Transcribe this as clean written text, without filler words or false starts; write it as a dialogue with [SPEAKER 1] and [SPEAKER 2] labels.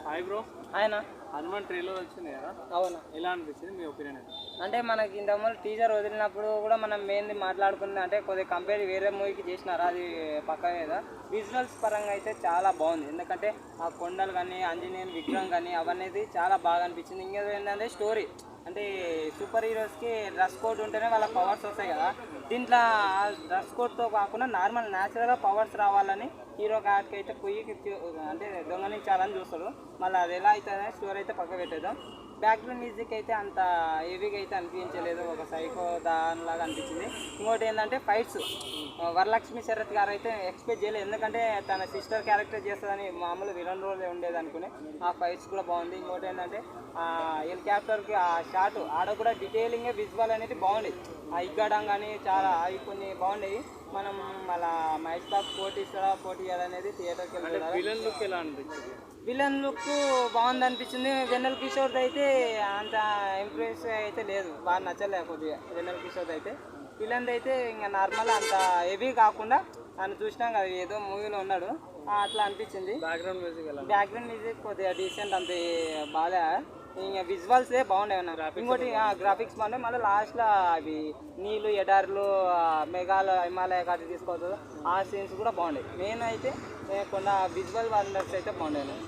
[SPEAKER 1] Hi bro.
[SPEAKER 2] ఆయన
[SPEAKER 1] Hanuman trailer వచ్చింది కదా,
[SPEAKER 2] అవును.
[SPEAKER 1] ఎలా అనిపించింది మీ ఒపీనియన్?
[SPEAKER 2] అంటే మనకి ఇంతకుముందు టీజర్ వదిలినప్పుడు కూడా మనం మెయిన్ది మాట్లాడుకుంది అంటే కొద్దిగా కంపేర్ వేరే మూవీకి చేసినారు, అది పక్క మీద. విజువల్స్ పరంగా అయితే చాలా బాగుంది, ఎందుకంటే ఆ కొండలు కానీ ఆంజనేయుని విగ్రహం కానీ అవన్నీ చాలా బాగా అనిపించింది. ఇంకా ఏంటంటే స్టోరీ అంటే సూపర్ హీరోస్కి డ్రెస్ కోడ్ ఉంటేనే వాళ్ళ పవర్స్ వస్తాయి కదా, దీంట్లో ఆ డ్రెస్ కోడ్తో కాకుండా నార్మల్ న్యాచురల్గా పవర్స్ రావాలని హీరో కాడికి అయితే పోయి అంటే దొంగలించాలని చూస్తాడు. మళ్ళీ అది ఎలా అవుతుందని స్టోరీ అయితే పక్క పెట్టేద్దాం. బ్యాక్గ్రౌండ్ మ్యూజిక్ అయితే అంత హెవీగా అయితే అనిపించలేదు, ఒక సైకో దానిలాగా అనిపించింది. ఇంకోటి ఏంటంటే ఫైట్స్ వరలక్ష్మి శరత్ గారు అయితే ఎక్స్పెక్ట్ చేయలేదు, ఎందుకంటే తన సిస్టర్ క్యారెక్టర్ చేస్తుందని మామూలు విలన్ రోల్ ఉండేది అనుకుని. ఆ ఫైట్స్ కూడా బాగుంది. ఇంకోటి ఏంటంటే హెలికాప్టర్కి ఆ షాట్ ఆడ కూడా డీటెయిలింగ్ విజువల్ అనేది బాగుంది. ఆ ఇగ్గడం కానీ చాలా అవి కొన్ని బాగుండేవి. మనం మళ్ళీ మహేష్ బాబు పోటీ చేయాలనేది థియేటర్కి వెళ్ళాలి.
[SPEAKER 1] విలన్ లుక్ ఎలా అనిపించింది?
[SPEAKER 2] విలన్ లుక్ బాగుంది అనిపించింది. వెన్నెల కిషోర్ది అయితే అంత ఇంప్రెస్ అయితే లేదు, బాగా నచ్చలేదు కొద్దిగా వెన్నెల కిషోర్ది అయితే. విలన్ది అయితే ఇంకా నార్మల్, అంత హెవీ కాకుండా ఆయన చూసినాం కదా ఏదో మూవీలో ఉన్నాడు అట్లా అనిపించింది. బ్యాక్గ్రౌండ్ మ్యూజిక్ కొద్దిగా డీసెంట్, అంత బాగా. ఇంకా విజువల్సే బాగున్నాయి. ఇంకోటి గ్రాఫిక్స్ బాగున్నాయి. మళ్ళీ లాస్ట్లో అవి నీళ్ళు ఎడారులు మేఘాలు హిమాలయ కాటి తీసుకోవచ్చు, ఆ సీన్స్ కూడా బాగున్నాయి. మెయిన్ అయితే కొంత విజువల్ వండర్స్ అయితే బాగున్నాయి.